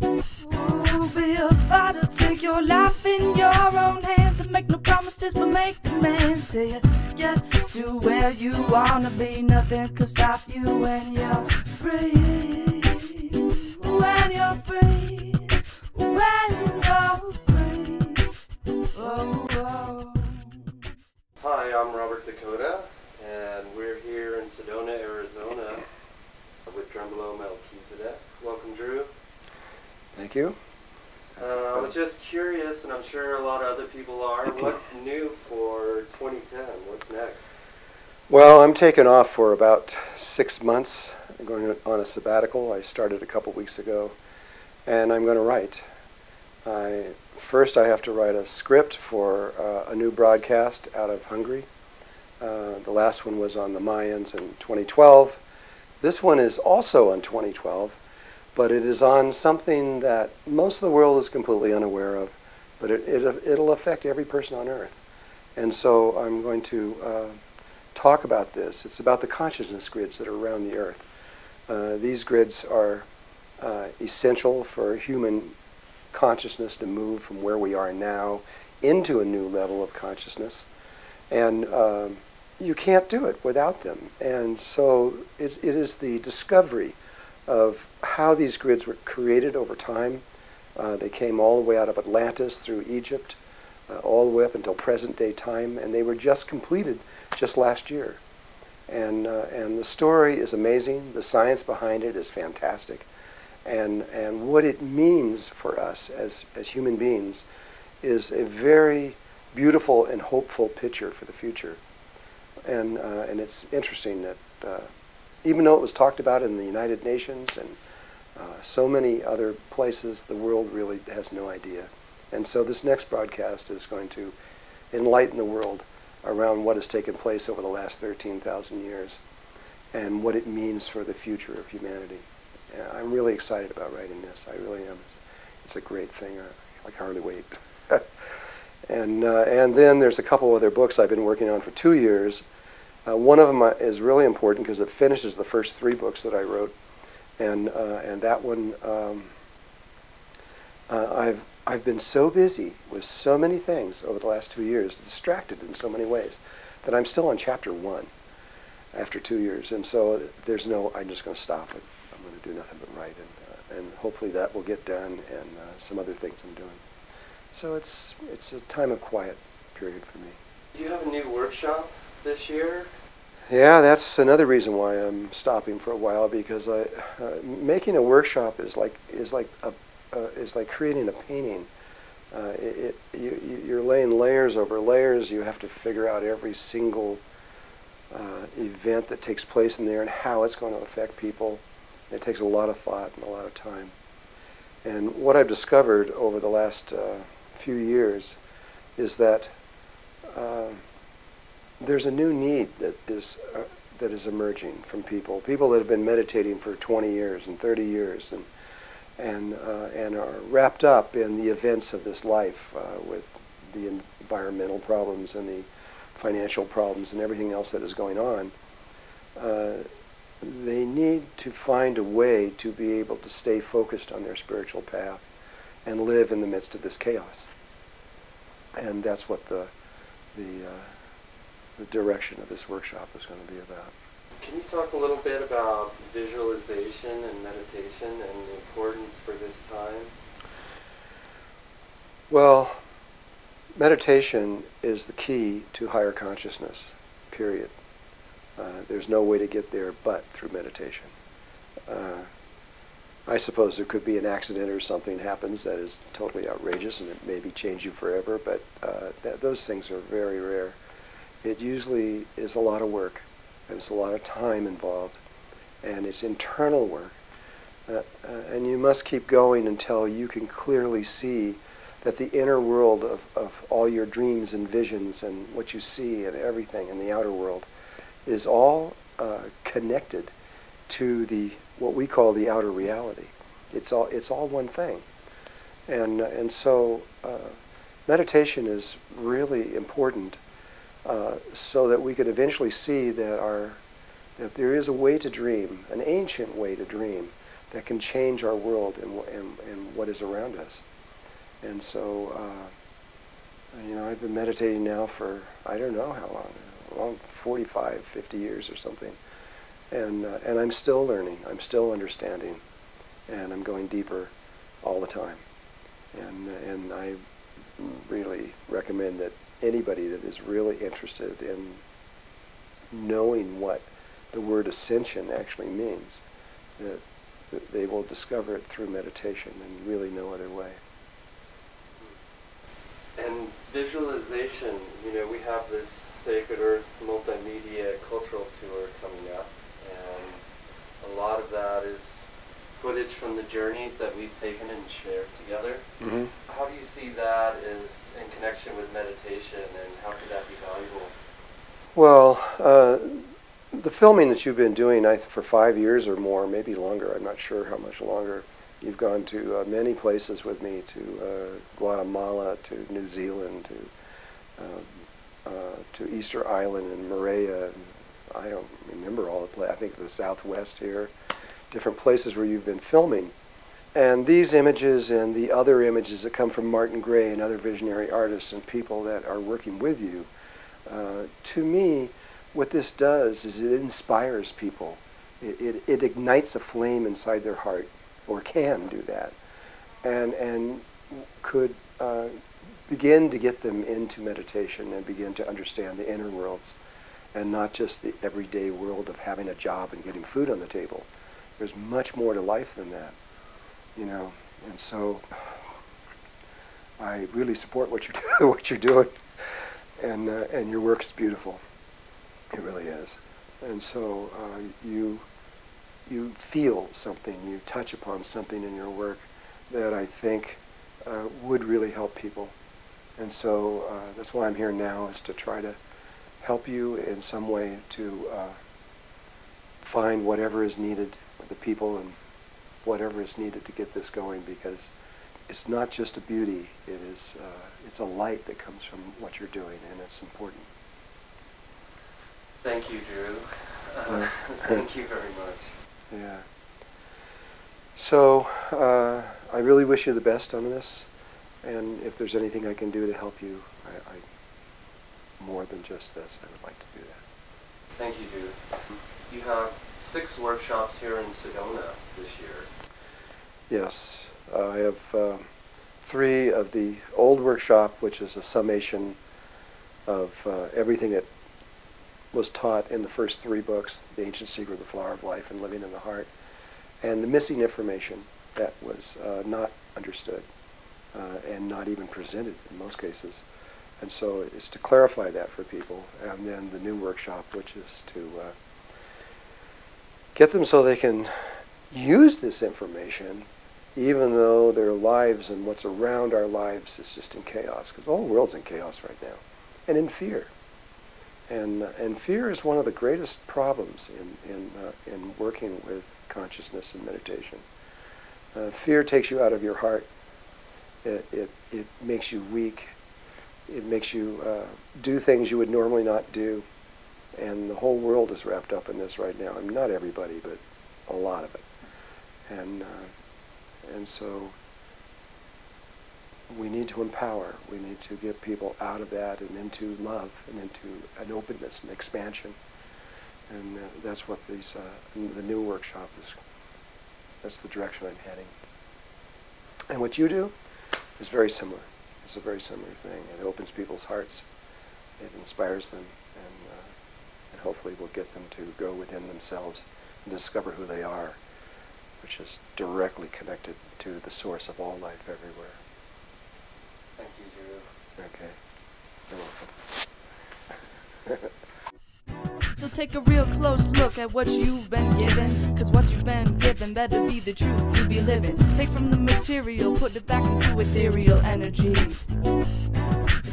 Oh, be a fighter, take your life in your own hands and make no promises but make demands till you get to where you wanna be. Nothing could stop you when you're free. When you're free. When you're free. Oh, oh. Hi, I'm Robert Dakota, and we're here in Sedona, Arizona with Drunvalo Melchizedek. Welcome, Drew. Thank you. I was just curious, and I'm sure a lot of other people are, what's new for 2010? What's next? Well, I'm taking off for about 6 months. I'm going on a sabbatical. I started a couple weeks ago, and I'm going to write. First, I have to write a script for a new broadcast out of Hungary. The last one was on the Mayans in 2012. This one is also on 2012, but it is on something that most of the world is completely unaware of, but it'll affect every person on Earth. And so I'm going to talk about this. It's about the consciousness grids that are around the Earth. These grids are essential for human consciousness to move from where we are now into a new level of consciousness. And you can't do it without them. And so it is the discovery of how these grids were created over time. They came all the way out of Atlantis through Egypt, all the way up until present day time, and they were just completed just last year. And the story is amazing. The science behind it is fantastic. And what it means for us as human beings is a very beautiful and hopeful picture for the future. And it's interesting that even though it was talked about in the United Nations and so many other places, the world really has no idea. And so this next broadcast is going to enlighten the world around what has taken place over the last 13,000 years and what it means for the future of humanity. I'm really excited about writing this. I really am. It's a great thing. I can hardly wait. And then there's a couple other books I've been working on for 2 years. One of them is really important because it finishes the first 3 books that I wrote, and that one I've been so busy with so many things over the last 2 years, distracted in so many ways, that I'm still on chapter 1 after 2 years, and so I'm just going to stop it. I'm going to do nothing but write, and hopefully that will get done, and some other things I'm doing. So it's a time of quiet period for me. Do you have a new workshop this year? Yeah, that's another reason why I'm stopping for a while, because making a workshop is like creating a painting. You're laying layers over layers. You have to figure out every single event that takes place in there and how it's going to affect people. It takes a lot of thought and a lot of time. And what I've discovered over the last few years is that there's a new need that is emerging from people that have been meditating for 20 years and 30 years and are wrapped up in the events of this life with the environmental problems and the financial problems and everything else that is going on. They need to find a way to be able to stay focused on their spiritual path and live in the midst of this chaos. And that's what the direction of this workshop is going to be about. Can you talk a little bit about visualization and meditation and the importance for this time? Well, meditation is the key to higher consciousness, period. There's no way to get there but through meditation. I suppose there could be an accident or something happens that is totally outrageous and it maybe change you forever, but those things are very rare. It usually is a lot of work, and it's a lot of time involved, and it's internal work. And you must keep going until you can clearly see that the inner world of all your dreams and visions and what you see and everything in the outer world is all connected to what we call the outer reality. It's all one thing. And so meditation is really important so that we could eventually see that there is a way to dream, an ancient way to dream, that can change our world and what is around us. And so, you know, I've been meditating now for, I don't know how long, 45, 50 years or something. And I'm still learning, I'm still understanding, and I'm going deeper all the time. And I really recommend that anybody that is really interested in knowing what the word ascension actually means, that they will discover it through meditation and really no other way. And visualization, you know, we have this Sacred Earth multimedia cultural tour coming up, and a lot of that is footage from the journeys that we've taken and shared together. Mm-hmm. How do you see that as in connection with meditation, and how could that be valuable? Well, the filming that you've been doing for 5 years or more, maybe longer, I'm not sure how much longer, you've gone to many places with me, to Guatemala, to New Zealand, to Easter Island and Moorea, and I don't remember all the places, I think the Southwest here, different places where you've been filming. And these images and the other images that come from Martin Gray and other visionary artists and people that are working with you, to me, what this does is it inspires people. It ignites a flame inside their heart, or can do that, and could begin to get them into meditation and begin to understand the inner worlds, and not just the everyday world of having a job and getting food on the table. There's much more to life than that, you know. And so I really support what you're doing, and your work is beautiful. It really is. And so you feel something, you touch upon something in your work that I think would really help people. And so that's why I'm here now, is to try to help you in some way to find whatever is needed with the people and whatever is needed to get this going, because it's not just a beauty, it's a light that comes from what you're doing, and it's important. Thank you, Drew. Thank you very much. Yeah. So I really wish you the best on this, and if there's anything I can do to help you, I more than just this, I would like to do that. Thank you, Drew. You have 6 workshops here in Sedona this year. Yes, I have 3 of the old workshop, which is a summation of everything that was taught in the first 3 books, The Ancient Secret of the Flower of Life and Living in the Heart, and the missing information that was not understood and not even presented in most cases. And so it's to clarify that for people. And then the new workshop, which is to get them so they can use this information even though their lives and what's around our lives is just in chaos, because the whole world's in chaos right now, and in fear. And fear is one of the greatest problems in working with consciousness and meditation. Fear takes you out of your heart. It makes you weak. It makes you do things you would normally not do. And the whole world is wrapped up in this right now. I mean, not everybody, but a lot of it. And so we need to empower. We need to get people out of that and into love and into an openness and expansion. And that's what these the new workshop is. That's the direction I'm heading. And what you do is very similar. It's a very similar thing. It opens people's hearts. It inspires them, and hopefully will get them to go within themselves and discover who they are, which is directly connected to the source of all life everywhere. Thank you, Drew. Okay. You're welcome. So take a real close look at what you've been given, cause what you've been given better be the truth you be living. Take from the material, put it back into ethereal energy,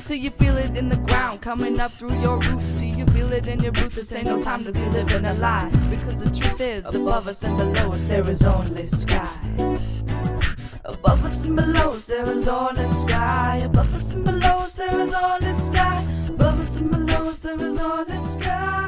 till you feel it in the ground, coming up through your roots, till you feel it in your roots. This ain't no time to be living a lie, because the truth is, above us and below us there is only sky. Above us and below us there is only sky. Above us and below us there is only sky. Above us and below us there is only sky.